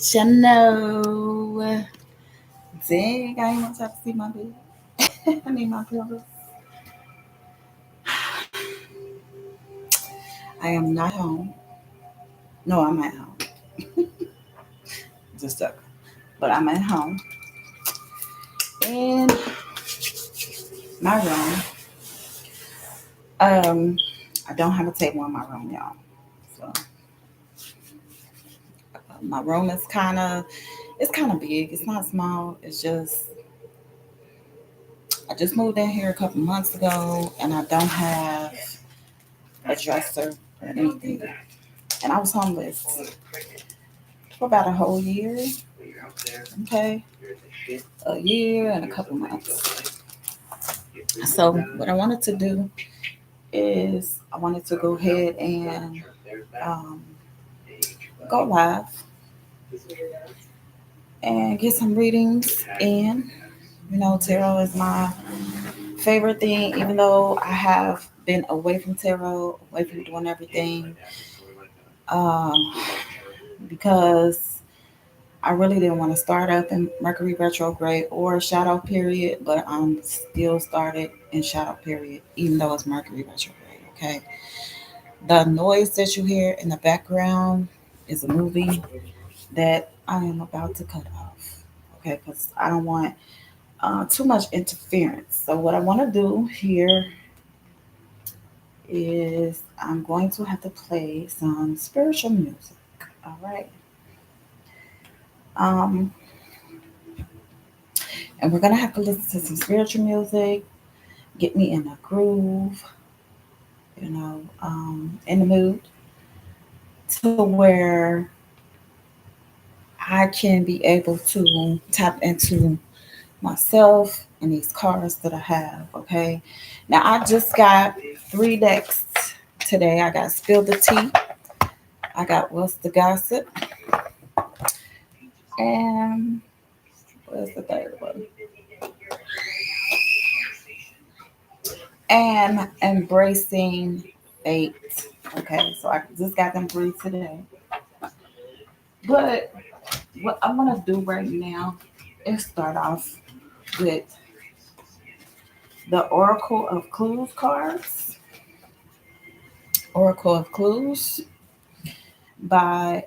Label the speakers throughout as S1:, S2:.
S1: Chano. Dang, I ain't want to see my bed. I need my pillows. I am not home. No, I'm at home. Just stuck. But I'm at home. In my room. I don't have a table in my room, y'all. So my room is kind of big. It's not small. It's just I just moved in here a couple months ago, and I don't have a dresser or anything. And I was homeless for about a whole year. Okay, a year and a couple months. So what I wanted to do is I wanted to go ahead and um, go live and get some readings in. You know, tarot is my favorite thing, even though I have been away from tarot, away from doing everything, um, because I really didn't want to start up in Mercury retrograde or shadow period, but I'm still started in shadow period, even though it's Mercury retrograde. Okay. The noise that you hear in the background is a movie that I am about to cut off. Okay, because I don't want too much interference. So what I want to do here is I'm going to have to play some spiritual music. All right. Um, and we're gonna have to listen to some spiritual music, get me in a groove, in the mood to where I can be able to tap into myself and these cards that I have. Okay. Now I just got 3 decks today. I got Spill the Tea. I got What's the Gossip. And where's the third one? And Embracing Fate. Okay, so I just got them three today. But what I'm gonna do right now is start off with the Oracle of Clues cards. Oracle of Clues by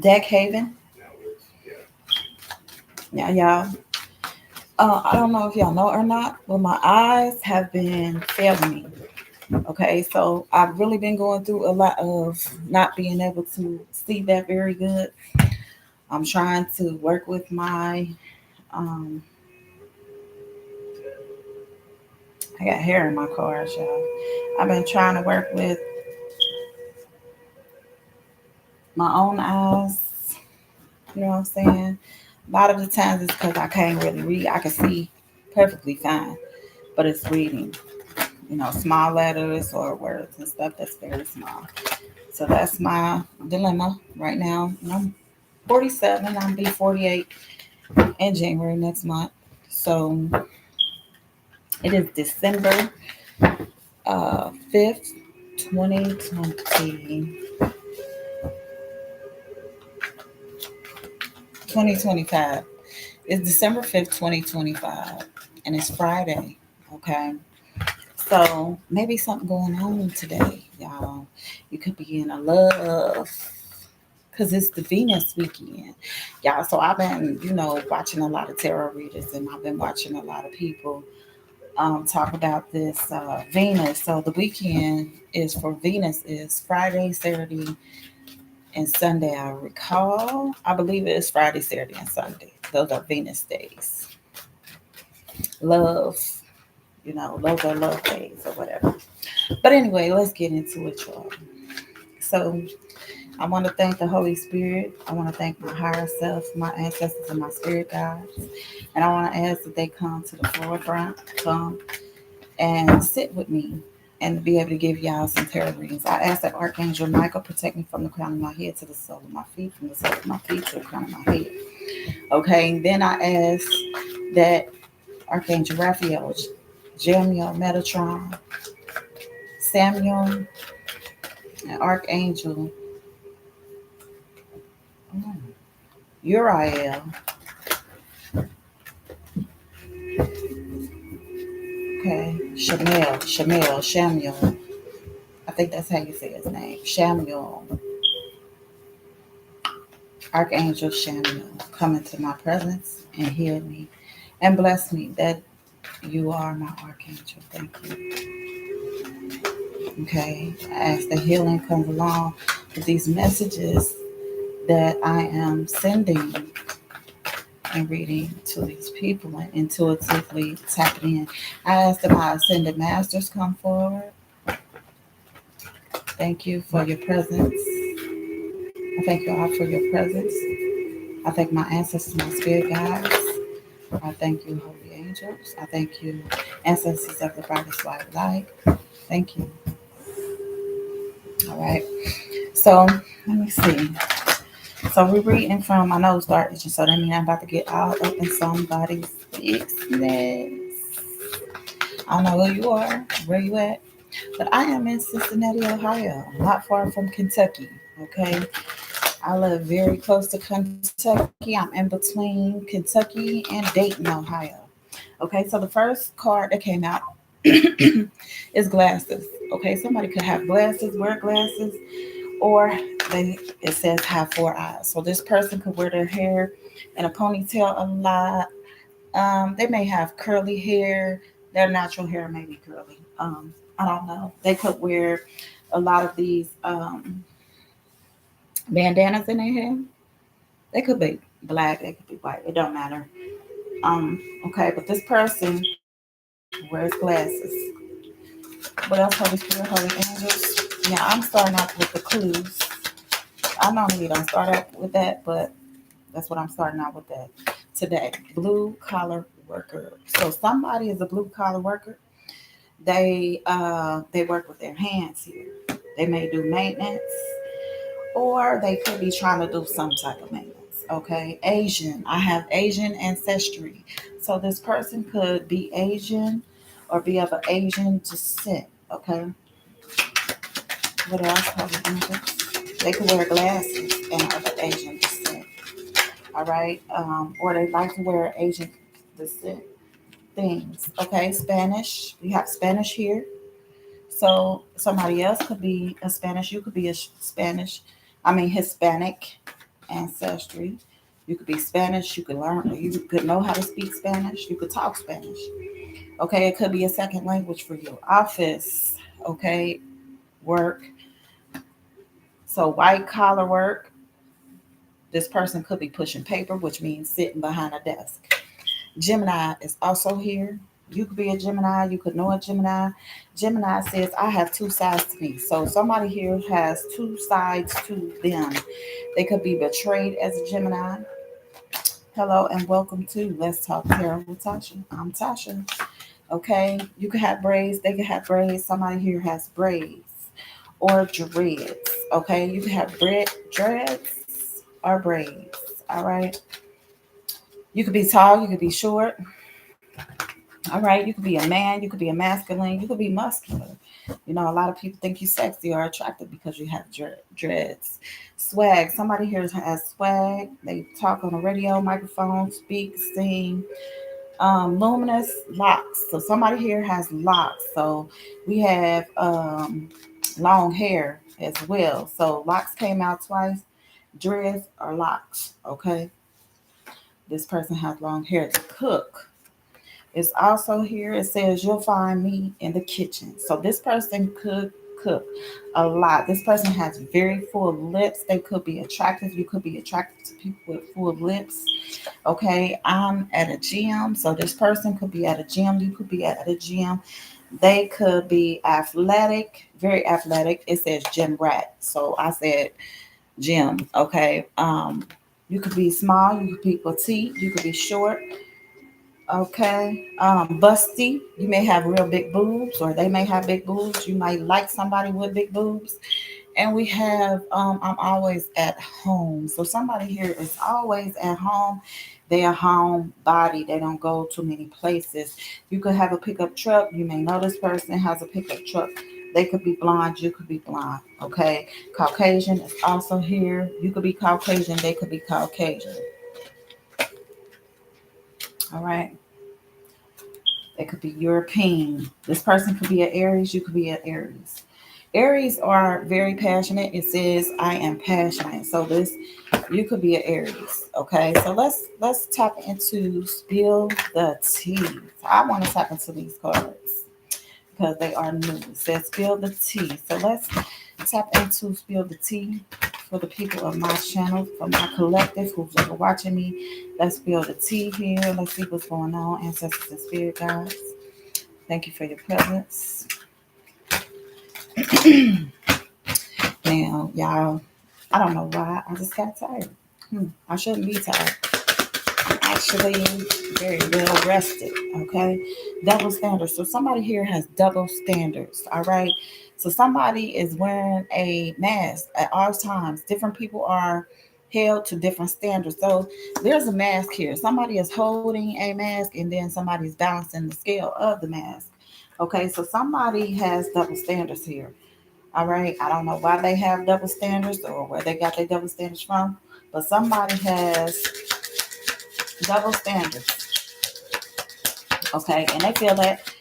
S1: Deck Haven. Now, y'all, I don't know if y'all know or not, but my eyes have been failing me. Okay, so I've really been going through a lot of not being able to see that very good. I'm trying to work with my, um, I got hair in my cards, y'all. I've been trying to work with my own eyes. You know what I'm saying? A lot of the times it's because I can't really read. I can see perfectly fine, but it's reading, small letters or words and stuff that's very small. So that's my dilemma right now. And I'm 47. I'll be 48 in January next month. So it is December 5th, 2020, 2025. It's December 5th, 2025, and it's Friday. Okay. So maybe something going on today, y'all. You could be in a love because it's the Venus weekend, y'all. So I've been, watching a lot of tarot readers, and I've been watching a lot of people talk about this Venus. So the weekend is for Venus is Friday, Saturday, and Sunday. I recall. I believe it is Friday, Saturday, and Sunday. Those are Venus days. Love, those are love days or whatever. But anyway, let's get into it, y'all. So I want to thank the Holy Spirit. I want to thank my higher self, my ancestors, and my spirit guides. And I want to ask that they come to the forefront, come and sit with me and be able to give y'all some tarot readings. I ask that Archangel Michael protect me from the crown of my head to the sole of my feet, from the sole of my feet to the crown of my head. Okay, and then I ask that Archangel Raphael, Jeremiah, Metatron, Samuel, An archangel, Uriel. Okay, Shamuel. I think that's how you say his name. Shamuel, Archangel Shamuel, come into my presence and heal me and bless me that you are my archangel. Thank you. Okay, as the healing comes along with these messages that I am sending and reading to these people and intuitively tapping in, I ask that my ascended masters come forward. Thank you for your presence. I thank you all for your presence. I thank my ancestors, my spirit guides. I thank you, holy angels. I thank you, ancestors of the brightest white light. Thank you. All right. So let me see. So we're reading from my nose start itching, so that means I'm about to get all up in somebody's business. I don't know who you are, where you at, but I am in Cincinnati, Ohio, not far from Kentucky. Okay. I live very close to Kentucky. I'm in between Kentucky and Dayton, Ohio. Okay, so the first card that came out is glasses. Okay, somebody could have glasses, wear glasses, or it says have four eyes. So this person could wear their hair in a ponytail a lot. They may have curly hair. Their natural hair may be curly. I don't know. They could wear a lot of these bandanas in their hair. They could be black, they could be white. It don't matter. Okay, but this person wears glasses. What else, Holy Spirit, Holy Angels? Yeah, I'm starting off with the clues. I normally don't start out with that, but that's what I'm starting out with that today. Blue collar worker. So somebody is a blue collar worker. They work with their hands here. They may do maintenance, or they could be trying to do some type of maintenance. Okay, Asian. I have Asian ancestry. So this person could be Asian or be of an Asian descent. Okay, what else? Holy angels? They could wear glasses and are of an Asian descent. All right, or they like to wear Asian descent things. Okay, Spanish. We have Spanish here. So somebody else could be a Spanish. You could be a Spanish. I mean Hispanic ancestry. You could be Spanish. You could learn. You could know how to speak Spanish. You could talk Spanish. Okay, it could be a second language for your office. Okay, work. So white collar work. This person could be pushing paper, which means sitting behind a desk. Gemini is also here. You could be a Gemini. You could know a Gemini. Gemini says, I have two sides to me. So somebody here has two sides to them. They could be betrayed as a Gemini. Hello and welcome to Let's Talk Tarot with Tasha. I'm Tasha. Okay, you could have braids. They could have braids. Somebody here has braids or dreads. Okay, you could have dreads or braids. All right. You could be tall. You could be short. All right, you could be a man, you could be a masculine, you could be muscular. You know, a lot of people think you're sexy or attractive because you have dreads. Swag. Somebody here has swag. They talk on the radio, microphone, speak, sing. Luminous locks. So somebody here has locks. So we have long hair as well. So locks came out twice. Dreads or locks. Okay. This person has long hair to cook. It's also here. It says you'll find me in the kitchen. So this person could cook a lot. This person has very full lips. They could be attractive. You could be attracted to people with full lips. Okay, I'm at a gym. So this person could be at a gym. You could be at a gym. They could be athletic, very athletic. It says gym rat. So I said gym. Okay. You could be small. You could be petite. You could be short. Okay. Busty. You may have real big boobs, or they may have big boobs. You might like somebody with big boobs. And we have I'm always at home. So somebody here is always at home. They are home body. They don't go too many places. You could have a pickup truck. You may know this person has a pickup truck They could be blonde, you could be blonde. Okay. Caucasian is also here. You could be Caucasian, they could be Caucasian. All right. They could be European. This person could be an Aries, you could be an Aries. Aries are very passionate. It says I am passionate. So this you could be an Aries. Okay. So let's tap into spill the tea. I want to tap into these cards because they are new. It says spill the tea. So let's tap into spill the tea for the people of my channel, for my collective who's ever watching me. Let's spill the tea here. Let's see what's going on. Ancestors and spirit guides. Thank you for your presence. Now, y'all, I don't know why I just got tired. I shouldn't be tired. I'm actually very well rested. Okay, double standards. So somebody here has double standards. All right. So somebody is wearing a mask at all times. Different people are held to different standards. So there's a mask here. Somebody is holding a mask, and then somebody's balancing the scale of the mask. Okay, so somebody has double standards here. All right. I don't know why they have double standards or where they got their double standards from, but somebody has double standards. Okay. And they feel that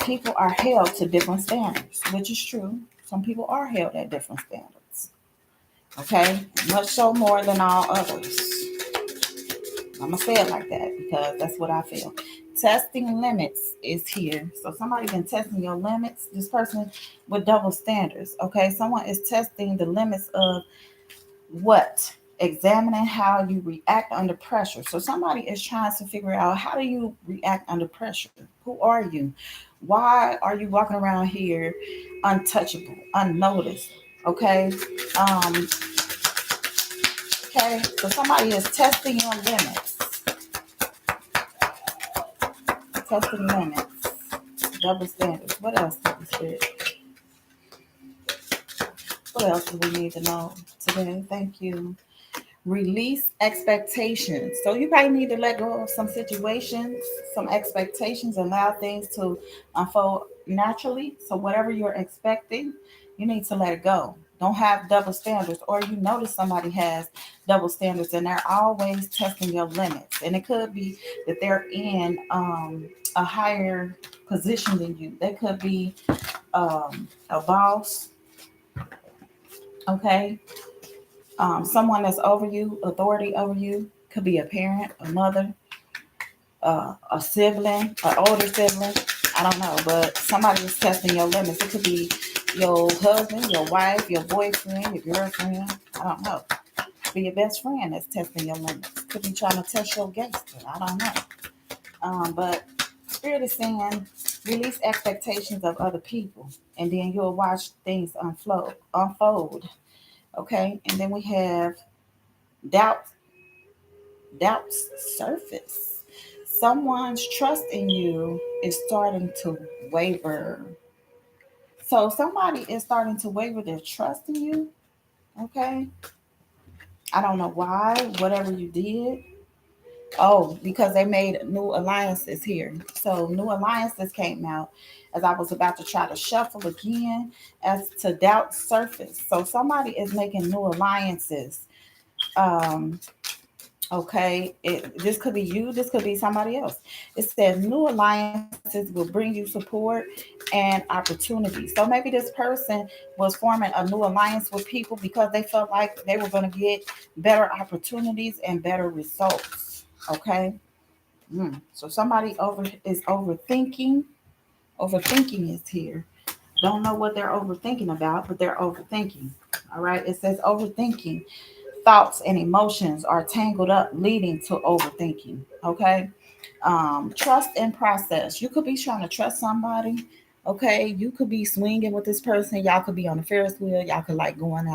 S1: people are held to different standards, which is true. Some people are held at different standards. Okay. Much so more than all others. I'm going to say it like that because that's what I feel. Testing limits is here. So somebody been testing your limits. This person with double standards. Okay. Someone is testing the limits of what? Examining how you react under pressure. So somebody is trying to figure out, how do you react under pressure? Who are you? Why are you walking around here untouchable, unnoticed? Okay. Um, okay. So somebody is testing your limits. Testing limits. Double standards. What else did we say? What else do we need to know today? Thank you. Release expectations. So you probably need to let go of some situations, some expectations, allow things to unfold naturally. So whatever you're expecting, you need to let it go. Don't have double standards, or you notice somebody has double standards and they're always testing your limits. And it could be that they're in a higher position than you. They could be a boss, okay? Someone that's over you, authority over you, could be a parent, a mother, a sibling, an older sibling. I don't know, but somebody is testing your limits. It could be your husband, your wife, your boyfriend, your girlfriend. I don't know. It could be your best friend that's testing your limits. Could be trying to test your gangster. I don't know. But Spirit is saying release expectations of other people, and then you'll watch things unfold. Okay, and then we have doubt doubts surface. Someone's trust in you is starting to waver. So somebody is starting to waver their trust in you. Okay. I don't know why, whatever you did. Oh, because they made new alliances here. So new alliances came out as I was about to try to shuffle again as to doubt surface. So somebody is making new alliances. Um, Okay, this could be you, this could be somebody else. It says new alliances will bring you support and opportunities. So maybe this person was forming a new alliance with people because they felt like they were going to get better opportunities and better results. Okay, so somebody over is overthinking. Overthinking is here. Don't know what they're overthinking about, but they're overthinking. All right, it says overthinking thoughts and emotions are tangled up, leading to overthinking. Okay. Trust and process. You could be trying to trust somebody. Okay. You could be swinging with this person. Y'all could be on a Ferris wheel. Y'all could like going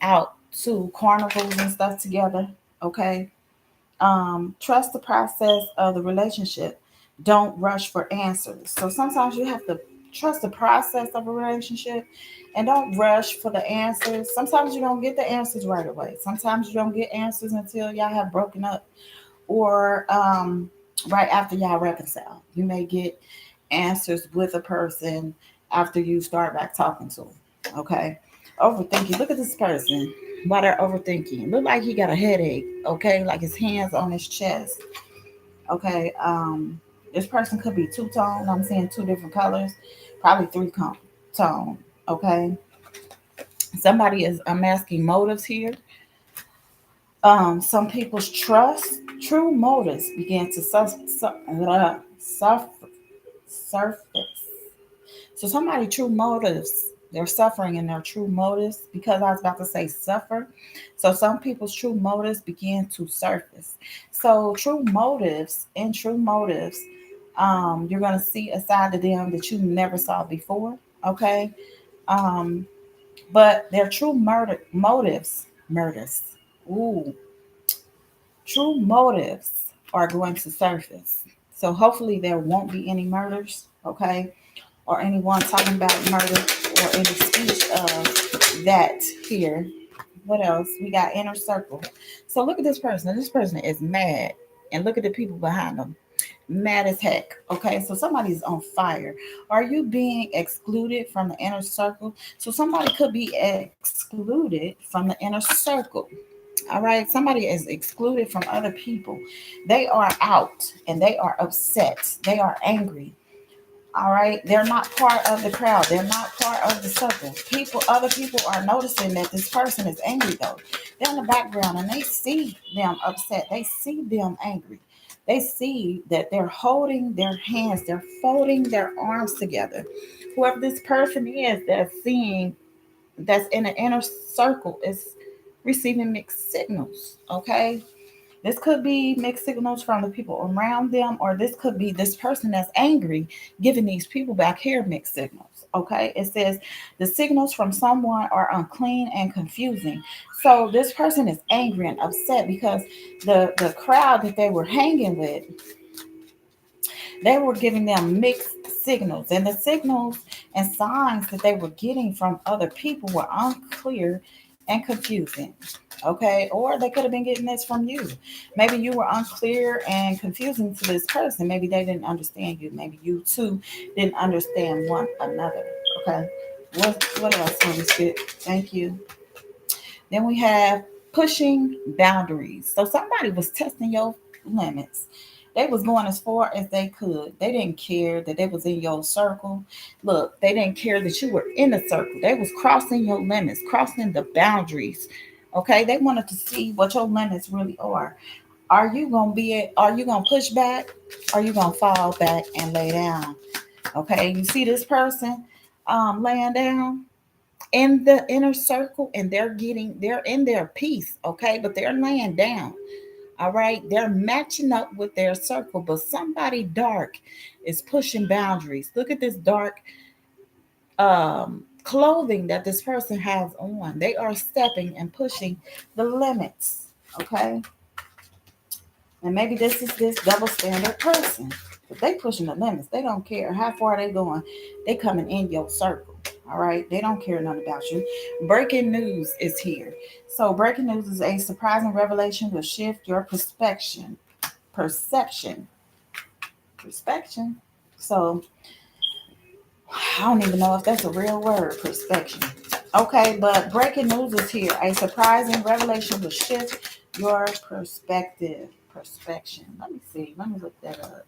S1: out to carnivals and stuff together. Okay. Trust the process of the relationship. Don't rush for answers. So sometimes you have to trust the process of a relationship and don't rush for the answers. Sometimes you don't get the answers right away. Sometimes you don't get answers until y'all have broken up or right after y'all reconcile. You may get answers with a person after you start back talking to them. Okay. Overthinking. Look at this person. Why they're overthinking. Look like he got a headache. Okay. Like his hands on his chest. Okay. This person could be two tone. I'm seeing two different colors. Probably tone. Okay. Somebody is, I'm asking motives here. Some people's true motives begin to surface. So somebody true motives, they're suffering in their true motives, because I was about to say suffer. So some people's true motives begin to surface. So true motives, you're gonna see a side of them that you never saw before. Okay. Um, but their true motives. Ooh, true motives are going to surface. So hopefully there won't be any murders, okay, or anyone talking about murder or any speech of that here. What else? We got inner circle. So look at this person. This person is mad, and look at the people behind them. Mad as heck. Okay, so somebody's on fire. Are you being excluded from the inner circle? So somebody could be excluded from the inner circle. All right, somebody is excluded from other people. They are out and they are upset. They are angry. All right, they're not part of the crowd. They're not part of the circle. Other people are noticing that this person is angry though. They're in the background and they see them upset. They see them angry. They see that they're holding their hands. They're folding their arms together. Whoever this person is that's in the inner circle is receiving mixed signals. Okay, this could be mixed signals from the people around them, or this could be this person that's angry giving these people back here mixed signals. Okay, it says the signals from someone are unclean and confusing. So this person is angry and upset because the crowd that they were hanging with, they were giving them mixed signals, and the signals and signs that they were getting from other people were unclear and confusing. Okay, or they could have been getting this from you. Maybe you were unclear and confusing to this person. Maybe they didn't understand you. Maybe you too didn't understand one another. Okay, what else, Holy Spirit? Thank you. Then we have pushing boundaries. So somebody was testing your limits. They was going as far as they could. They didn't care that they was in your circle. Look, they didn't care that you were in the circle. They was crossing your limits, crossing the boundaries. Okay, they wanted to see what your limits really are. Are you gonna push back? Are you gonna fall back and lay down? Okay, you see this person laying down in the inner circle, and they're in their peace, okay, but they're laying down. All right, they're matching up with their circle, but somebody dark is pushing boundaries. Look at this dark clothing that this person has on. They are stepping and pushing the limits. Okay, and maybe this is this double standard person, but they pushing the limits. They don't care how far they going. They coming in your circle. All right, they don't care nothing about you. Breaking news is here. So breaking news is a surprising revelation will shift your perception, perception. So I don't even know if that's a real word, perception. Okay, but breaking news is here. A surprising revelation will shift your perspective. Perspection. Let me see. Let me look that up.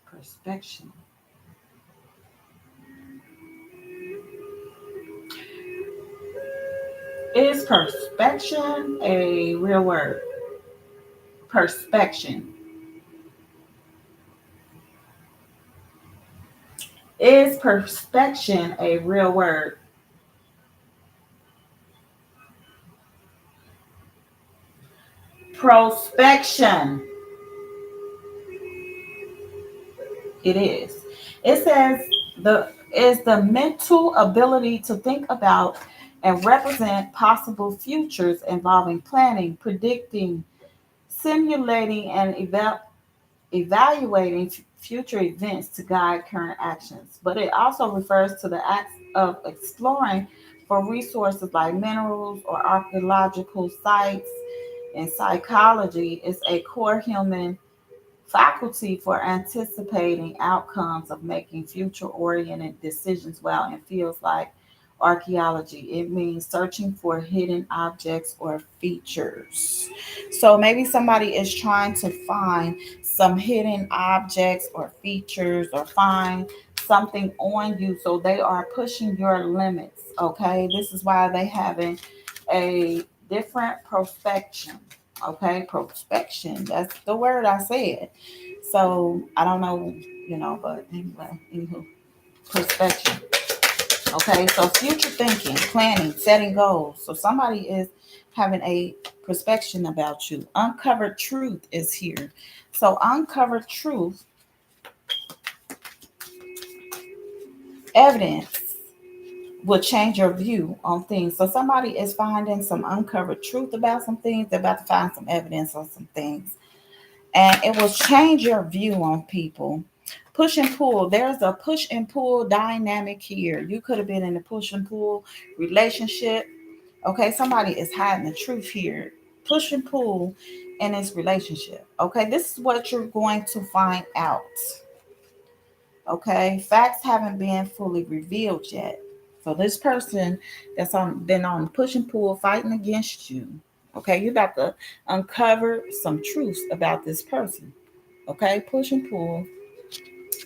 S1: Perspection. Is perspection a real word? Perspection. Is perspection a real word? Prospection. It is. It says the is the mental ability to think about and represent possible futures involving planning, predicting, simulating, and evaluating future events to guide current actions. But it also refers to the act of exploring for resources like minerals or archaeological sites. In psychology, it's a core human faculty for anticipating outcomes of making future oriented decisions well in fields like archaeology. It means searching for hidden objects or features. So maybe somebody is trying to find some hidden objects or features or find something on you. So they are pushing your limits. Okay. This is why they having a different prospection. Okay, prospection. That's the word I said. So I don't know, but anyway, anywho, prospection. Okay, so future thinking, planning, setting goals. So somebody is having a prospection about you. Uncovered truth is here. So uncovered truth, evidence will change your view on things. So somebody is finding some uncovered truth about some things. They're about to find some evidence on some things. And it will change your view on people. Push and pull. There's a push and pull dynamic here. You could have been in a push and pull relationship. Okay, somebody is hiding the truth here. Push and pull in this relationship. Okay, this is what you're going to find out. Okay, facts haven't been fully revealed yet. So this person that's been on push and pull fighting against you. Okay, you're about to uncover some truths about this person. Okay, push and pull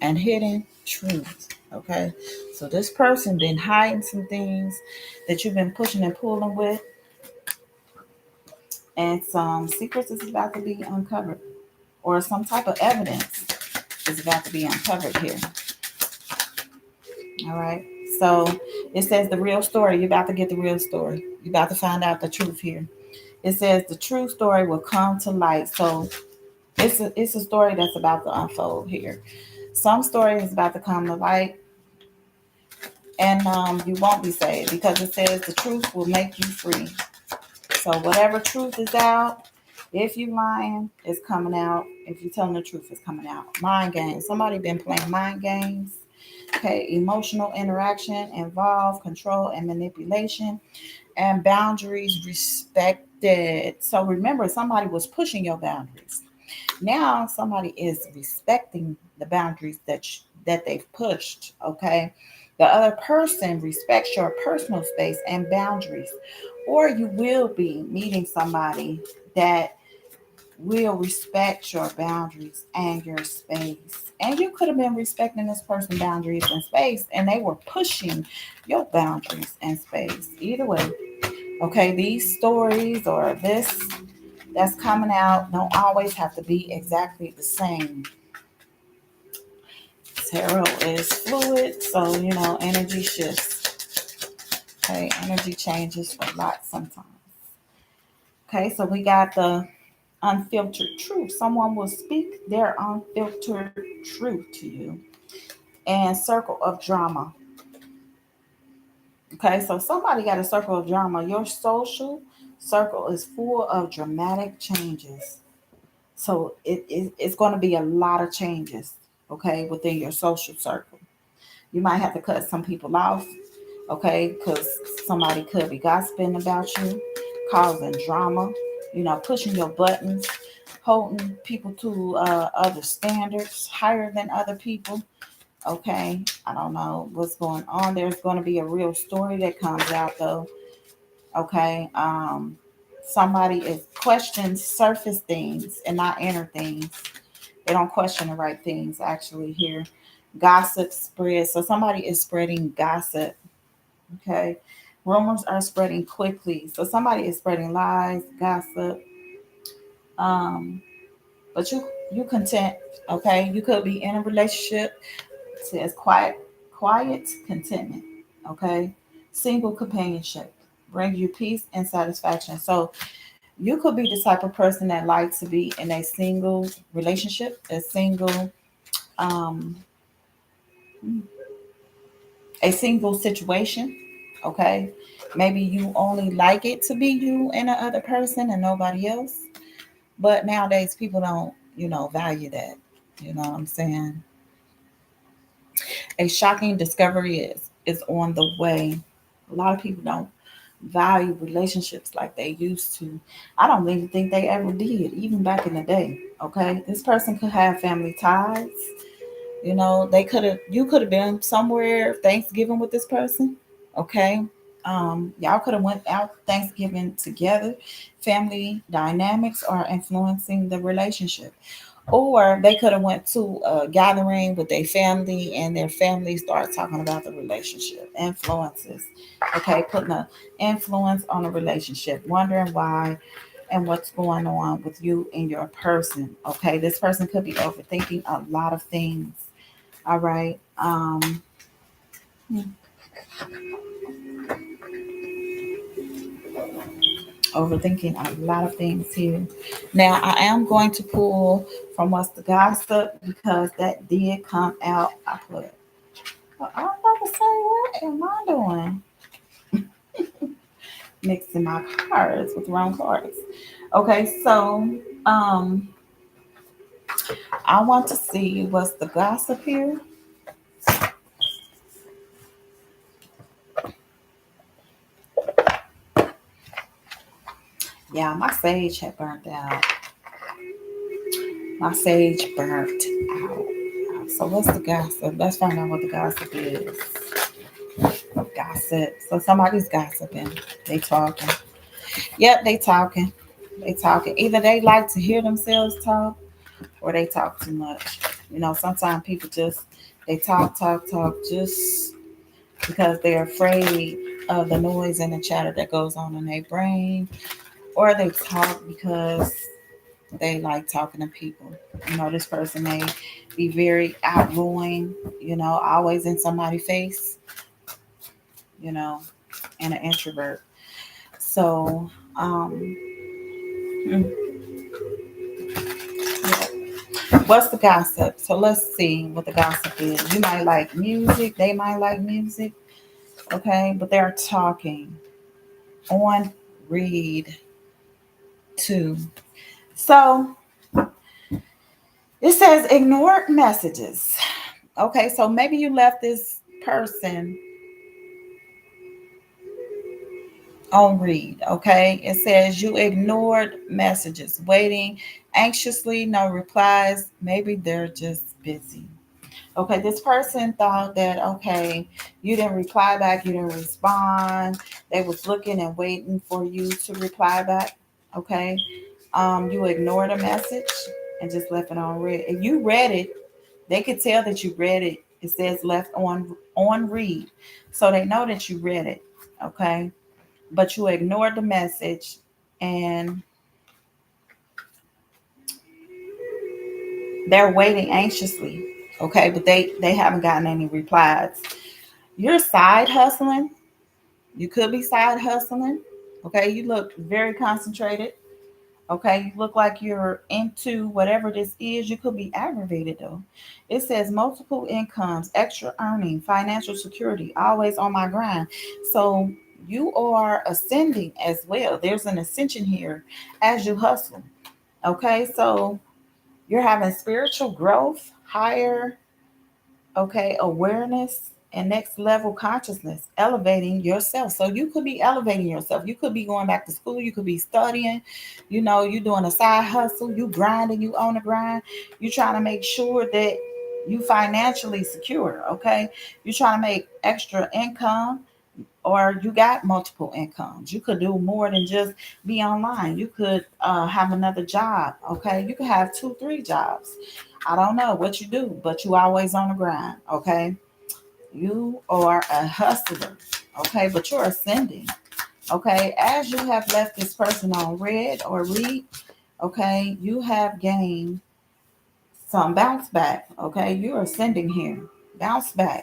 S1: and hidden truth. Okay, so this person been hiding some things that you've been pushing and pulling with, and some secrets is about to be uncovered, or some type of evidence is about to be uncovered here. All right, so it says the real story. You're about to get the real story. You're about to find out the truth here. It says the true story will come to light. So it's a story that's about to unfold here. Some story is about to come to light, and you won't be saved because it says the truth will make you free. So whatever truth is out, if you lying, it's coming out. If you telling the truth, it's coming out. Mind games. Somebody been playing mind games. Okay, emotional interaction, involve control and manipulation, and boundaries respected. So remember, somebody was pushing your boundaries. Now somebody is respecting the boundaries that they've pushed. Okay, the other person respects your personal space and boundaries, or you will be meeting somebody that will respect your boundaries and your space. And you could have been respecting this person's boundaries and space, and they were pushing your boundaries and space. Either way, okay, these stories or this that's coming out don't always have to be exactly the same. Tarot is fluid, so energy shifts. Okay, energy changes a lot sometimes. Okay, so we got the unfiltered truth. Someone will speak their unfiltered truth to you. And circle of drama. Okay, so somebody got a circle of drama. Your social circle is full of dramatic changes. So it's going to be a lot of changes, okay, within your social circle. You might have to cut some people off, okay, because somebody could be gossiping about you, causing drama, pushing your buttons, holding people to other standards higher than other people. Okay, I don't know what's going on. There's going to be a real story that comes out though. Okay, somebody is questions surface things and not inner things. They don't question the right things actually here. Gossip spreads. So somebody is spreading gossip. Okay. Rumors are spreading quickly. So somebody is spreading lies, gossip. Um, but you content. Okay. You could be in a relationship. It says quiet contentment. Okay. Single companionship. Bring you peace and satisfaction. So you could be the type of person that likes to be in a single relationship, um, a single situation. Okay. Maybe you only like it to be you and the other person and nobody else. But nowadays people don't, value that. You know what I'm saying? A shocking discovery is on the way. A lot of people don't value relationships like they used to. I don't even think they ever did, even back in the day. Okay, this person could have family ties. You know, you could have been somewhere Thanksgiving with this person. Okay. Y'all could have went out Thanksgiving together. Family dynamics are influencing the relationship. Or they could have went to a gathering with their family and their family started talking about the relationship. Influences. Okay, putting an influence on a relationship, wondering why and what's going on with you and your person. Okay, this person could be overthinking a lot of things. All right. Overthinking a lot of things here. Now, I am going to pull from what's the gossip because that did come out. I put, well, I was about to say, what am I doing? Mixing my cards with the wrong cards. Okay, so um, I want to see what's the gossip here. Yeah, my sage had burnt out. My sage burnt out. So what's the gossip? Let's find out what the gossip is. Gossip. So somebody's gossiping. They talking. Yep, they talking. They talking. Either they like to hear themselves talk or they talk too much. You know, sometimes people just they talk just because they're afraid of the noise and the chatter that goes on in their brain, or they talk because they like talking to people. You know, this person may be very outgoing, you know, always in somebody's face, you know, and an introvert. So, mm, yeah. What's the gossip? So let's see what the gossip is. You might like music, they might like music, okay, but they're talking on read too. So it says ignored messages. Okay, so maybe you left this person on read. Okay, it says you ignored messages, waiting anxiously, no replies. Maybe they're just busy. Okay, this person thought that, okay, you didn't reply back, you didn't respond. They was looking and waiting for you to reply back. Okay, you ignored a message and just left it on read. If you read it, they could tell that you read it. It says left on read, so they know that you read it. Okay, but you ignored the message and they're waiting anxiously. Okay, but they haven't gotten any replies. You're side hustling. You could be side hustling. Okay, you look very concentrated. Okay, you look like you're into whatever this is. You could be aggravated though. It says multiple incomes, extra earning, financial security, always on my grind. So you are ascending as well. There's an ascension here as you hustle. Okay, so you're having spiritual growth, higher, okay, awareness and next level consciousness, elevating yourself. So you could be elevating yourself. You could be going back to school. You could be studying. You know, you doing a side hustle. You grinding. You on the grind. You trying to make sure that you financially secure. Okay, you trying to make extra income. Or you got multiple incomes. You could do more than just be online. You could have another job. Okay, you could have two, three jobs. I don't know what you do, but you always on the grind. Okay, you are a hustler. Okay, but you're ascending. Okay, as you have left this person on red or read, okay, you have gained some bounce back. Okay, you're ascending here. Bounce back.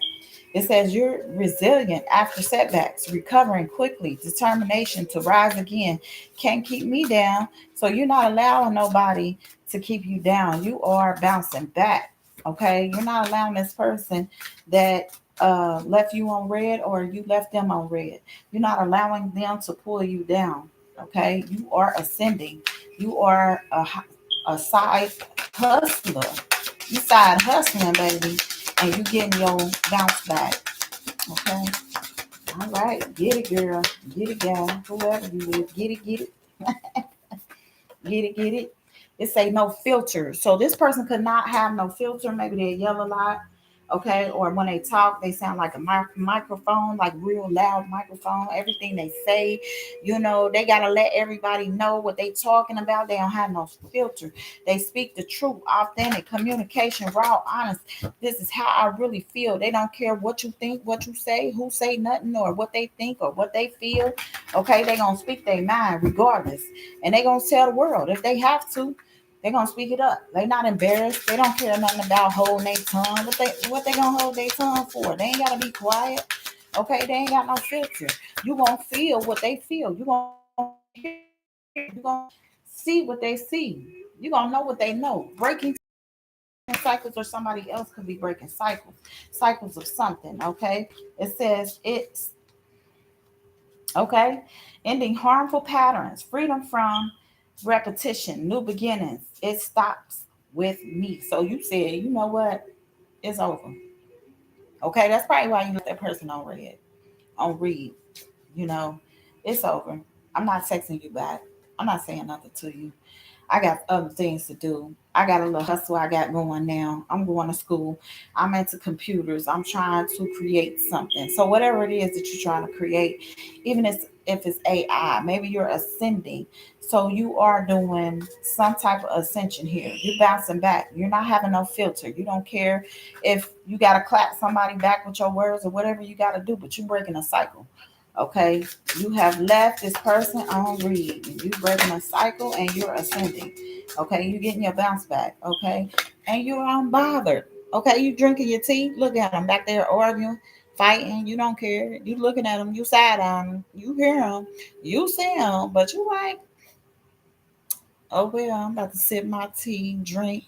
S1: It says you're resilient after setbacks, recovering quickly, determination to rise again. Can't keep me down. So you're not allowing nobody to keep you down. You are bouncing back. Okay, you're not allowing this person that left you on red or you left them on red. You're not allowing them to pull you down. Okay, you are ascending. You are a side hustler. You side hustling, baby, and you getting your bounce back. Okay. All right, get it, girl. Get it, guy. Whoever you is, get it, get it. It say no filter. So this person could not have no filter. Maybe they yell a lot, okay? Or when they talk, they sound like a microphone, like real loud microphone. Everything they say, they gotta let everybody know what they talking about. They don't have no filter. They speak the truth, authentic communication, raw, honest. This is how I really feel. They don't care what you think, what you say, who say nothing, or what they think or what they feel. Okay, they gonna speak their mind regardless, and they gonna tell the world if they have to. They gonna speak it up. They not embarrassed. They don't care nothing about holding their tongue. What they gonna hold their tongue for? They ain't gotta be quiet. Okay, they ain't got no filter. You gonna feel what they feel. You gonna hear. You gonna see what they see. You gonna know what they know. Breaking cycles, or somebody else could be breaking cycles of something. Okay, it says it's okay, ending harmful patterns, freedom from repetition, new beginnings. It stops with me. So you said, you know what? It's over. Okay, that's probably why you let that person on read. You know, it's over. I'm not texting you back. I'm not saying nothing to you. I got other things to do. I got a little hustle I got going now. I'm going to school. I'm into computers. I'm trying to create something. So whatever it is that you're trying to create, even if it's AI, maybe you're ascending. So you are doing some type of ascension here. You're bouncing back. You're not having no filter. You don't care if you got to clap somebody back with your words or whatever you got to do, but you're breaking a cycle. Okay, you have left this person on read. You breaking a cycle and you're ascending. Okay, you getting your bounce back. Okay, and you're unbothered. Okay, you drinking your tea. Look at them back there arguing, fighting. You don't care. You looking at them. You side on them. You hear them. You see them, but you like, oh well, I'm about to sip my tea, drink,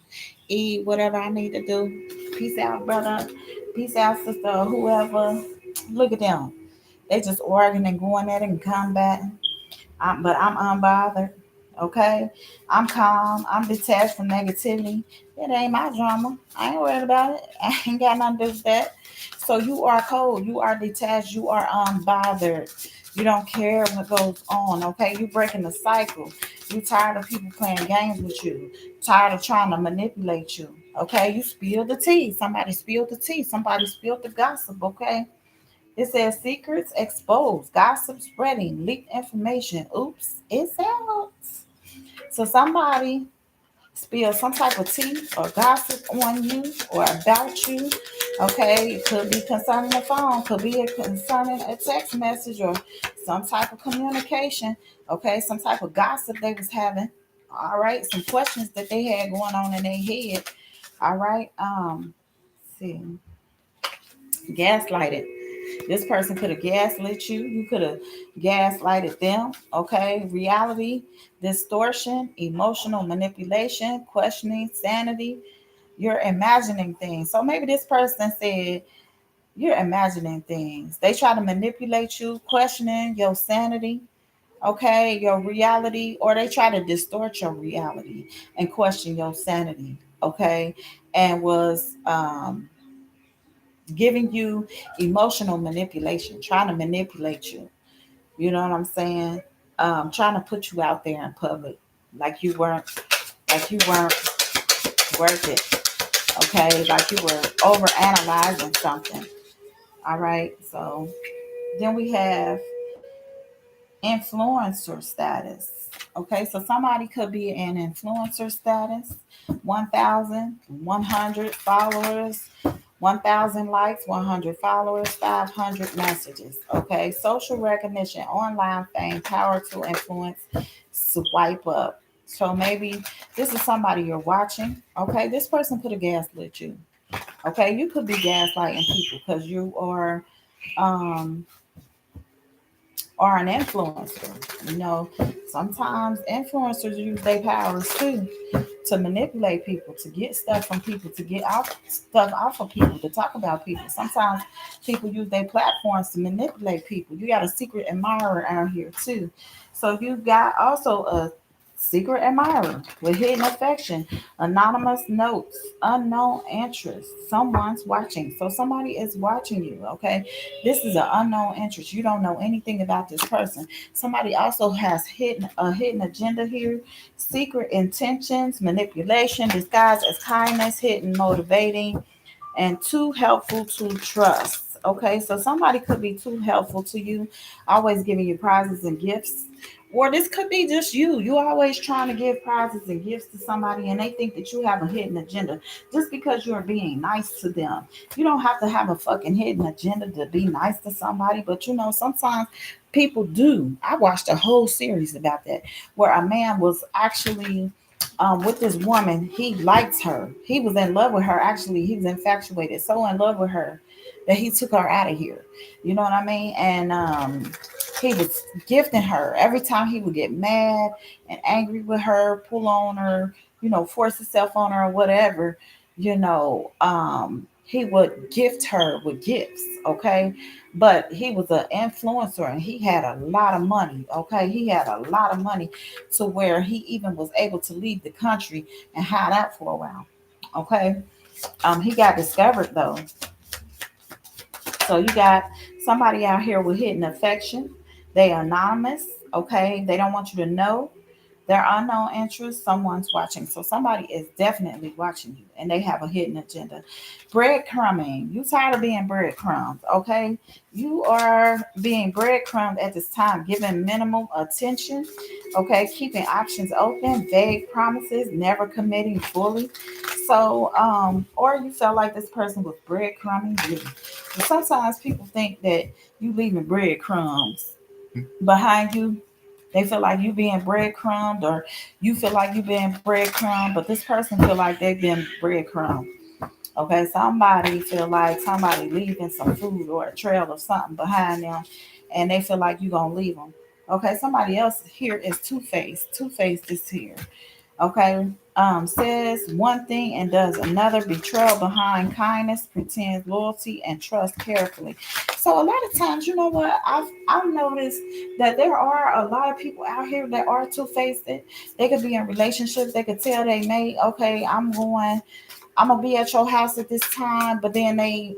S1: eat whatever I need to do. Peace out, brother. Peace out, sister. Whoever. Look at them. They just arguing and going at it and combating. But I'm unbothered. Okay, I'm calm. I'm detached from negativity. It ain't my drama. I ain't worried about it. I ain't got nothing to do with that. So you are cold. You are detached. You are unbothered. You don't care what goes on. Okay, you breaking the cycle. You tired of people playing games with you. Tired of trying to manipulate you. Okay, you spilled the tea. Somebody spilled the tea. Somebody spilled the gossip. Okay, it says secrets exposed, gossip spreading, leaked information. Oops, it's out. So somebody spilled some type of tea or gossip on you or about you. Okay, it could be concerning the phone, could be concerning a text message or some type of communication. Okay, some type of gossip they was having. All right, some questions that they had going on in their head. All right, let's see, gaslighted. This person could have gaslit you. You could have gaslighted them. Okay. Reality, distortion, emotional manipulation, questioning, sanity. You're imagining things. So maybe this person said, you're imagining things. They try to manipulate you, questioning your sanity, okay, your reality, or they try to distort your reality and question your sanity, okay, and was giving you emotional manipulation, trying to manipulate you. You know what I'm saying? Trying to put you out there in public like you weren't, worth it. Okay, like you were over analyzing something. All right. So then we have influencer status. Okay, so somebody could be in influencer status, 1,000, 100 followers, 1,000 likes, 100 followers, 500 messages. Okay, social recognition, online fame, power to influence, swipe up. So maybe this is somebody you're watching. Okay, this person could have gaslit you. Okay, you could be gaslighting people because you um, are an influencer. You know, sometimes influencers use their powers too to manipulate people, to get stuff from people, to get stuff off of people, to talk about people. Sometimes people use their platforms to manipulate people. You got a secret admirer out here too. So you got also a Secret admirer with hidden affection, anonymous notes, unknown interest. Someone's watching. So somebody is watching you, okay? This is an unknown interest. You don't know anything about this person. Somebody also has hidden agenda here, secret intentions, manipulation, disguised as kindness, hidden motivating, and too helpful to trust. Okay, so somebody could be too helpful to you, always giving you prizes and gifts. Or this could be just you. You always trying to give prizes and gifts to somebody, and they think that you have a hidden agenda just because you're being nice to them. You don't have to have a fucking hidden agenda to be nice to somebody, but sometimes people do. I watched a whole series about that where a man was actually with this woman. He liked her. He was in love with her. Actually, he was infatuated, so in love with her that he took her out of here. You know what I mean? And he was gifting her every time he would get mad and angry with her, pull on her, force himself on her or whatever. He would gift her with gifts. Okay. But he was an influencer and he had a lot of money. Okay. He had a lot of money to where he even was able to leave the country and hide out for a while. Okay. He got discovered though. So you got somebody out here with hidden affection. They anonymous. Okay. They don't want you to know. There are unknown interests. Someone's watching. So somebody is definitely watching you and they have a hidden agenda. Breadcrumbing. You tired of being breadcrumbed, okay? You are being breadcrumbed at this time, giving minimal attention, okay? Keeping options open, vague promises, never committing fully. So, or you felt like this person was breadcrumbing you. But sometimes people think that you leaving breadcrumbs behind you. They feel like you being breadcrumbed, or you feel like you being breadcrumbed, but this person feel like they've been breadcrumbed. Okay, somebody feel like somebody leaving some food or a trail of something behind them, and they feel like you gonna leave them. Okay, somebody else here is two-faced. Two-faced is here. Okay, says one thing and does another. Betrayal behind kindness, pretends loyalty and trust carefully. So a lot of times, you know what, I've noticed that there are a lot of people out here that are two-faced. They could be in relationships. They could tell they mate, okay, I'm gonna be at your house at this time, but then they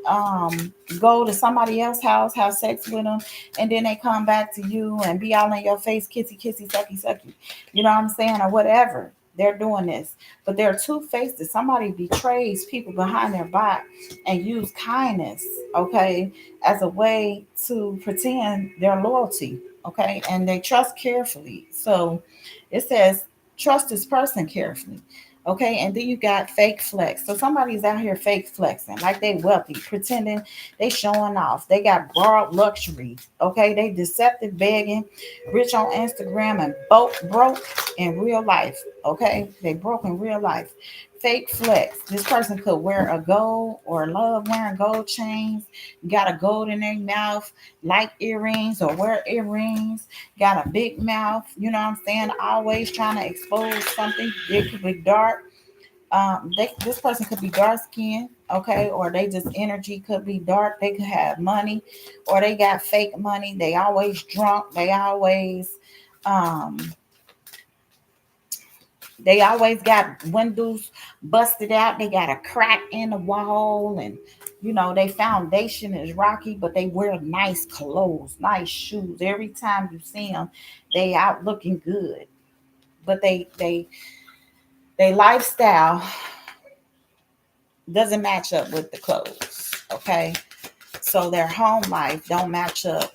S1: go to somebody else's house, have sex with them, and then they come back to you and be all in your face, kissy kissy, sucky sucky. You know what I'm saying, or whatever. They're doing this, but they're two faced. Somebody betrays people behind their back and use kindness, okay, as a way to pretend their loyalty, okay, and they trust carefully. So it says trust this person carefully. Okay, and then you got fake flex. So somebody's out here fake flexing, like they wealthy, pretending they showing off. They got borrowed luxury. Okay, they deceptive begging, rich on Instagram and broke in real life. Okay, they broke in real life. Fake flex. This person could wear a gold or love wearing gold chains, got a gold in their mouth, like earrings or wear earrings, got a big mouth, you know what I'm saying? Always trying to expose something. It could be dark. This person could be dark skinned, okay, or they just energy could be dark. They could have money, or they got fake money. They always drunk. Um, they always got windows busted out. They got a crack in the wall, and their foundation is rocky, but they wear nice clothes, nice shoes. Every time you see them, they out looking good, but they lifestyle doesn't match up with the clothes. Okay, so their home life don't match up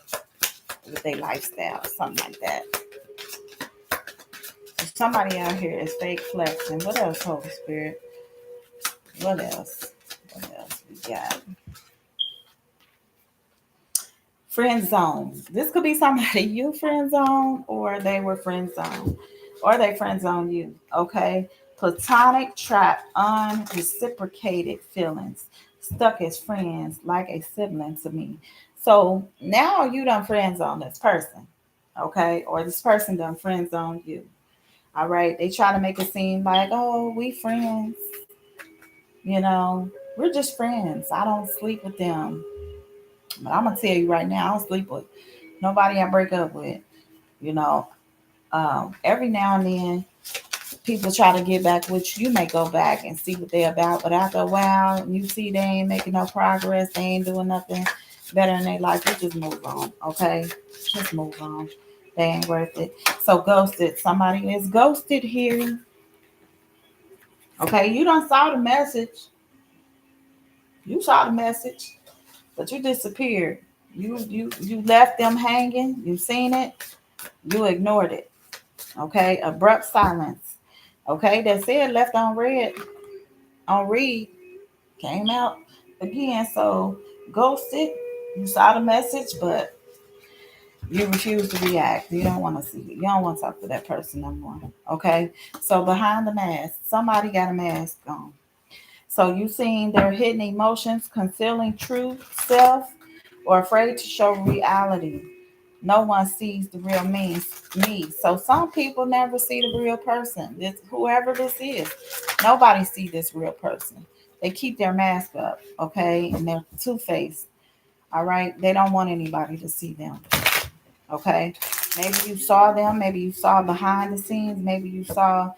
S1: with their lifestyle, something like that. So somebody out here is fake flexing. What else, Holy Spirit? What else? What else we got? Friend zone. This could be somebody you friend zone, or they were friend zone, or they friend zone you. Okay. Platonic trap, unreciprocated feelings, stuck as friends, like a sibling to me. So now you done friend zone this person, okay, or this person done friend zone you. All right. They try to make it seem like, oh, we friends. You know, we're just friends. I don't sleep with them. But I'm gonna tell you right now, I don't sleep with nobody I break up with. You know, every now and then. People try to get back with you. You may go back and see what they're about, but after a while, you see they ain't making no progress. They ain't doing nothing better in their life. You just move on, okay? Just move on. They ain't worth it. So ghosted. Somebody is ghosted here. Okay, you done saw the message. You saw the message, but you disappeared. You left them hanging. You seen it. You ignored it. Okay, abrupt silence. Okay, that said left on red on read came out again. So ghosted. You saw the message, but you refuse to react. You don't want to see it. You don't want to talk to that person no more. Okay. So behind the mask, somebody got a mask on. So you seen their hidden emotions, concealing true self, or afraid to show reality. No one sees the real me. So some people never see the real person. This whoever this is, nobody see this real person. They keep their mask up, okay, and they're two-faced. All right, they don't want anybody to see them. Okay, maybe you saw them. Maybe you saw behind the scenes. Maybe you saw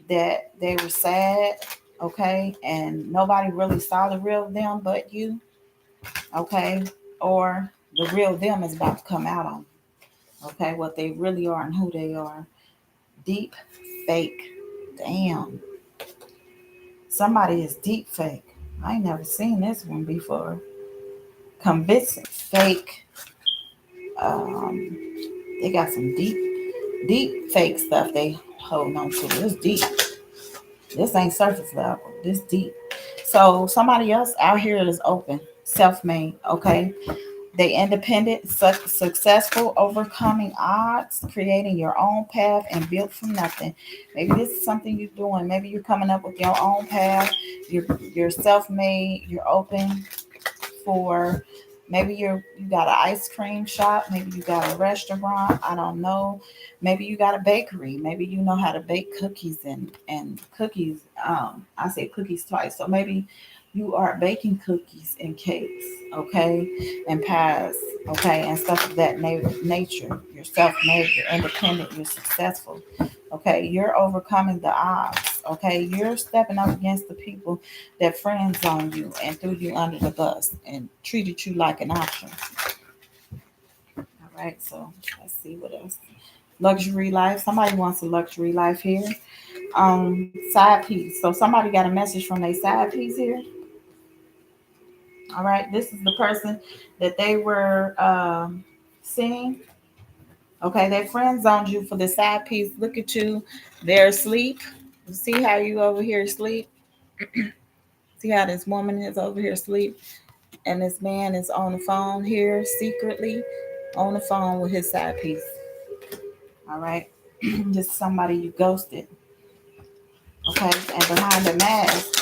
S1: that they were sad. Okay, and nobody really saw the real them but you. Okay, or the real them is about to come out on. Okay, what they really are and who they are. Deep fake. Damn. Somebody is deep fake. I ain't never seen this one before. Convincing. Fake. Um, they got some deep fake stuff they holding on to. This deep. This ain't surface level. This deep. So somebody else out here is open, self-made. Okay, they independent, successful, overcoming odds, creating your own path, and built from nothing. Maybe this is something you're doing. Maybe you're coming up with your own path. You're self-made. You're open for. Maybe you got an ice cream shop. Maybe you got a restaurant. I don't know. Maybe you got a bakery. Maybe you know how to bake cookies and cookies. I say cookies twice. So maybe you are baking cookies and cakes, okay, and pies, okay, and stuff of that nature. You're self-made, you're independent, you're successful, okay. You're overcoming the odds, okay. You're stepping up against the people that friends on you and threw you under the bus and treated you like an option. All right, so let's see what else. Luxury life. Somebody wants a luxury life here. Side piece. So somebody got a message from their side piece here. All right, this is the person that they were seeing. Okay, their friend zoned you for the side piece. Look at you, they're asleep. See how you over here asleep? See how this woman is over here asleep, and this man is on the phone here secretly on the phone with his side piece. All right, this is somebody you ghosted. Okay, and behind the mask,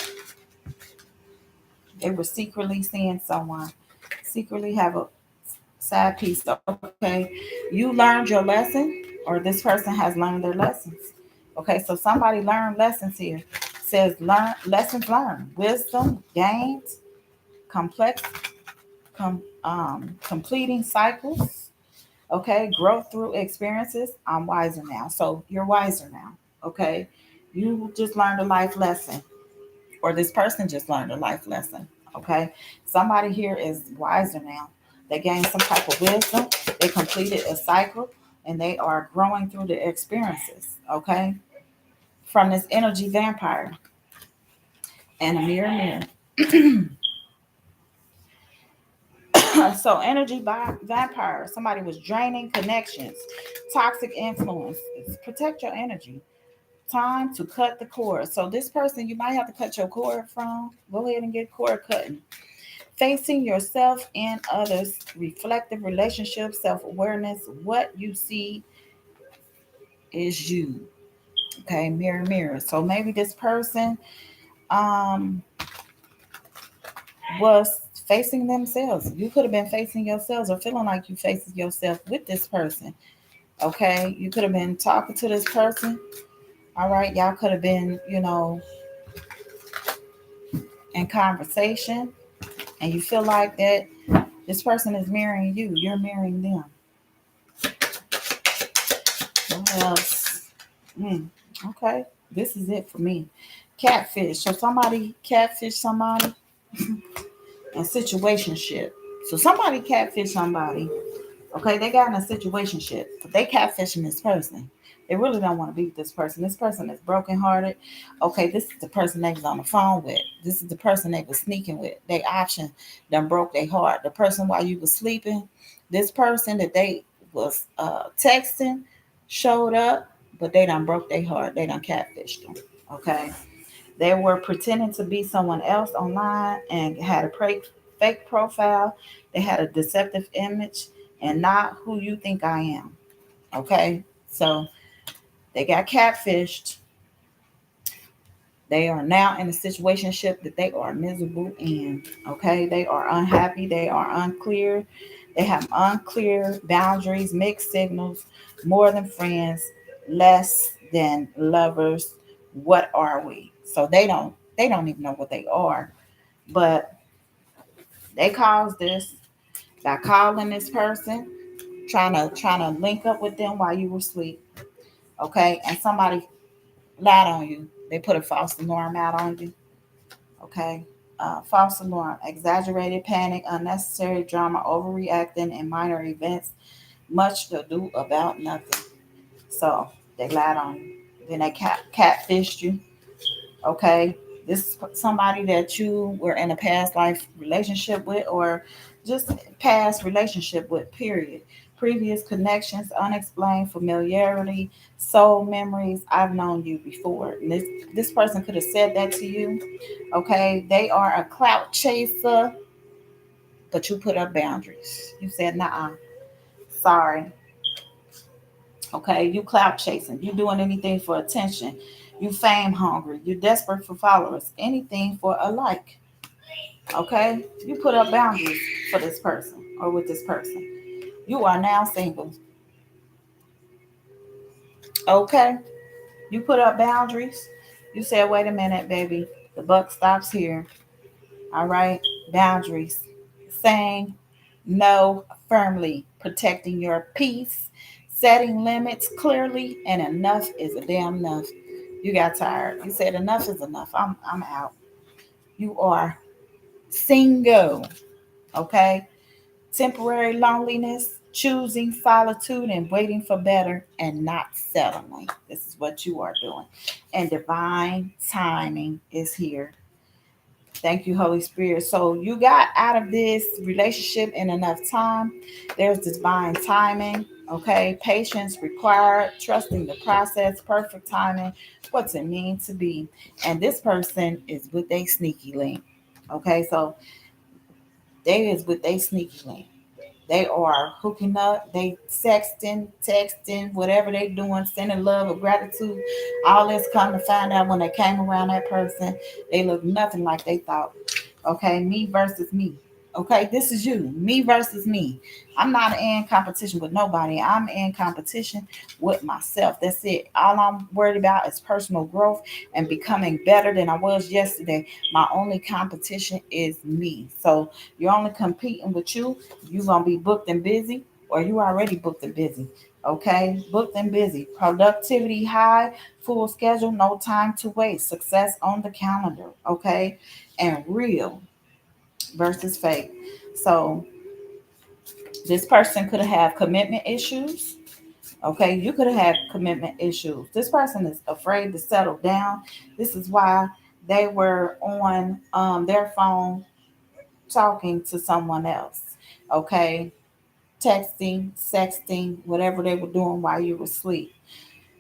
S1: they were secretly seeing someone, secretly have a side piece. Okay, you learned your lesson, or this person has learned their lessons. Okay, so somebody learned lessons here. Says learn lessons learned, wisdom gained, complex, completing cycles. Okay, growth through experiences. I'm wiser now, so you're wiser now. Okay, you just learned a life lesson, or this person just learned a life lesson. Okay, somebody here is wiser now. They gained some type of wisdom. They completed a cycle, and they are growing through the experiences. Okay, from this energy vampire and a mirror. So energy vampire. Somebody was draining connections, toxic influence. Protect your energy. Time to cut the cord. So this person you might have to cut your cord from. Go ahead and get cord cutting. Facing yourself and others, reflective relationship, self-awareness. What you see is you. Okay, mirror. So maybe this person um was facing themselves. You could have been facing yourselves or feeling like you facing yourself with this person. Okay, you could have been talking to this person. All right, y'all could have been, in conversation, and you feel like that this person is mirroring you. You're mirroring them. What else? Mm, okay. This is it for me. Catfish. So somebody catfish somebody and situationship. So somebody catfish somebody. Okay, they got in a situationship, but they catfishing this person. They really don't want to be with this person. This person is brokenhearted. Okay, this is the person they was on the phone with. This is the person they was sneaking with. They option done broke their heart. The person while you was sleeping, this person that they was texting showed up, but they done broke their heart. They done catfished them. Okay, they were pretending to be someone else online and had a fake profile. They had a deceptive image and not who you think I am. Okay, so they got catfished. They are now in a situation that they are miserable in. Okay, they are unhappy. They are unclear. They have unclear boundaries, mixed signals, more than friends, less than lovers. What are we? So they don't even know what they are. But they caused this by calling this person, trying to link up with them while you were asleep. Okay, and somebody lied on you. They put a false alarm out on you. Okay, false alarm, exaggerated panic, unnecessary drama, overreacting in minor events, much to do about nothing. So they lied on you. Then they catfished you. Okay, this is somebody that you were in a past life relationship with, or just past relationship with. Period. Previous connections, unexplained familiarity, soul memories. I've known you before. And this person could have said that to you. Okay, they are a clout chaser, but you put up boundaries. You said, "Nah, sorry." Okay, you clout chasing. You doing anything for attention. You fame hungry. You desperate for followers. Anything for a like. Okay, you put up boundaries for this person or with this person. You are now single. Okay, you put up boundaries. You said, "Wait a minute, baby. The buck stops here." All right, boundaries. Saying no firmly, protecting your peace, setting limits clearly, and enough is a damn enough. You got tired. You said enough is enough. I'm out. You are single. Okay? Temporary loneliness, choosing solitude and waiting for better and not settling. This is what you are doing. And divine timing is here. Thank you, Holy Spirit. So you got out of this relationship in enough time. There's divine timing. Okay. Patience required, trusting the process, perfect timing. What's it mean to be? And this person is with a sneaky link. Okay. So they is with a sneaky link. They are hooking up, they sexting, texting, whatever they doing, sending love or gratitude. All this come to find out when they came around that person, they look nothing like they thought. Okay, me versus me. Okay, this is you, me versus me. I'm not in competition with nobody. I'm in competition with myself. That's it. All I'm worried about is personal growth and becoming better than I was yesterday. My only competition is me. So you're only competing with you. You're gonna be booked and busy, or you already booked and busy. Okay, booked and busy. Productivity high, full schedule, no time to waste. Success on the calendar. Okay, and real versus fake. So this person could have commitment issues. Okay, you could have had commitment issues. This person is afraid to settle down. This is why they were on their phone talking to someone else. Okay, texting, sexting, whatever they were doing while you were asleep.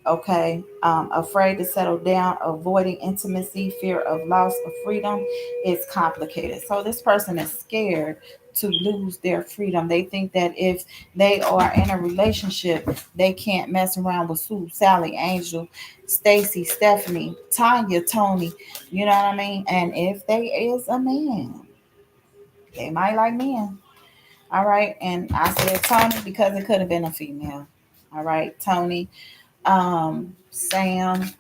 S1: Okay, afraid to settle down, avoiding intimacy, fear of loss of freedom is complicated. So this person is scared to lose their freedom. They think that if they are in a relationship, they can't mess around with Sue, Sally, Angel, Stacy, Stephanie, Tanya, Tony. You know what I mean? And if they is a man, they might like men. All right, and I said Tony because it could have been a female. All right, Tony, Sam.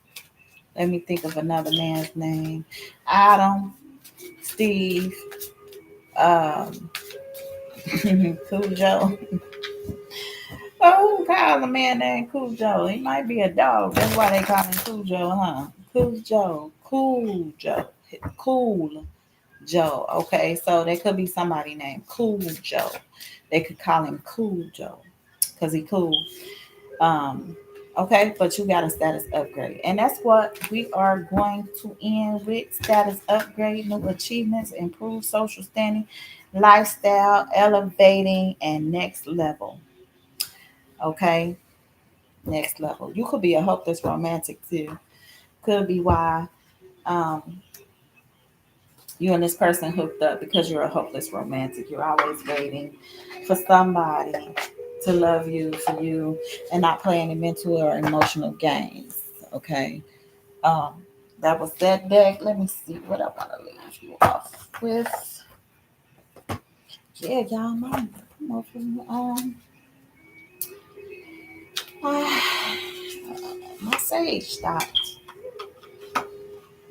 S1: Let me think of another man's name. Adam, Steve, um, Cujo. Oh, call a man named Cujo. He might be a dog. That's why they call him Cujo, huh? Who's Joe? Cool Joe. Cool Joe. Okay, so there could be somebody named Cool Joe. They could call him Cool Joe because he cool. Um, okay, but you got a status upgrade. And that's what we are going to end with: status upgrade, new achievements, improved social standing, lifestyle, elevating, and next level. Okay, next level. You could be a hopeless romantic too. Could be why um, you and this person hooked up, because you're a hopeless romantic. You're always waiting for somebody to love you for you and not play any mental or emotional games. Okay. Um, that was that deck. Let me see what I want to leave you off with. Yeah, y'all know. My sage stopped.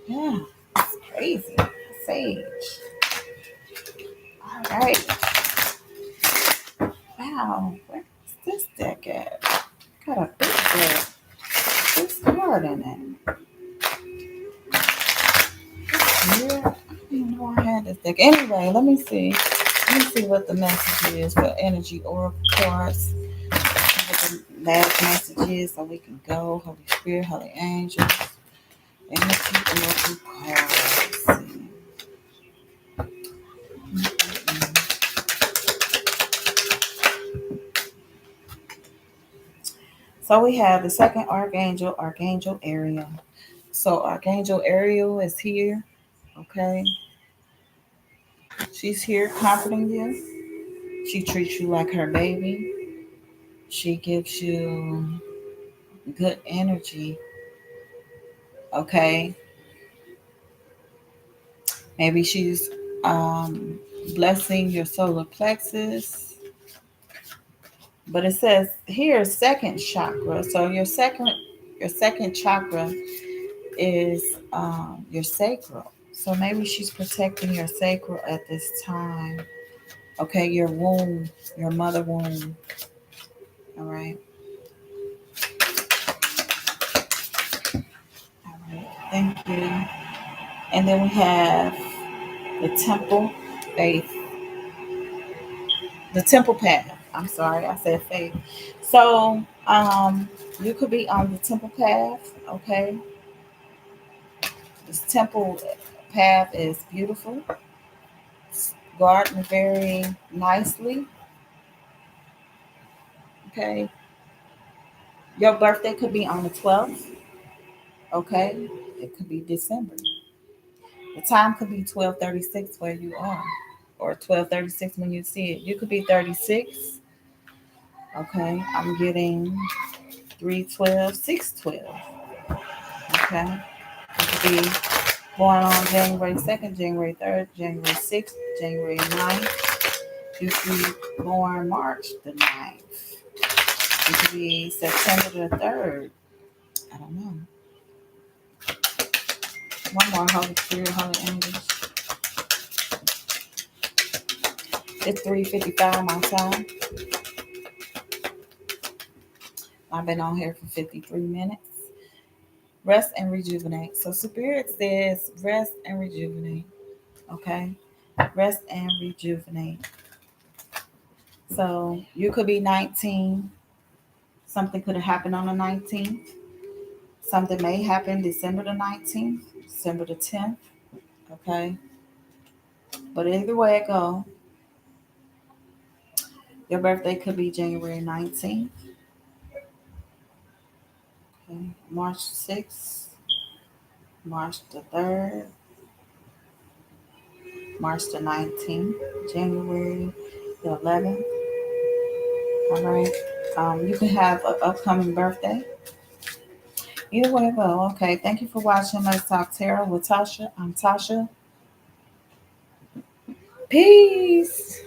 S1: Yeah, it's crazy. Sage. All right. Wow. Where's this deck at? Got a big deck. This card in it. Yeah. I didn't know I had this deck. Anyway, let me see. Let me see what the message is for energy oracle cards. What the last message is, so we can go. Holy Spirit, Holy Angels, energy oracle cards. So we have the second archangel, Archangel Ariel. So Archangel Ariel is here. Okay, she's here comforting you. She treats you like her baby. She gives you good energy. Okay, maybe she's um, blessing your solar plexus. But it says here second chakra. So your second chakra is your sacral. So maybe she's protecting your sacral at this time. Okay, your womb, your mother womb. All right. All right. Thank you. And then we have the temple faith. The temple path. I'm sorry, I said faith. So you could be on the temple path. Okay. This temple path is beautiful. It's garden very nicely. Okay. Your birthday could be on the 12th. Okay. It could be December. The time could be 12:36 where you are, or 12:36 when you see it. You could be 36. Okay. I'm getting 3:12, 6:12. Okay. It could be born on January 2nd, January 3rd, January 6th, January 9th. You could be born March the 9th. It could be September the 3rd. I don't know. One more, Holy Spirit, Holy Angels. It's 3:55 my time. I've been on here for 53 minutes. Rest and rejuvenate. So Spirit says rest and rejuvenate. Okay? Rest and rejuvenate. So you could be 19. Something could have happened on the 19th. Something may happen December the 19th, December the 10th. Okay? But either way it go, your birthday could be January 19th, okay? March 6th, March the 3rd, March the 19th, January the 11th. All right. You can have an upcoming birthday. Either way, well, okay. Thank you for watching Let's Talk Tarot with Tasha. I'm Tasha. Peace.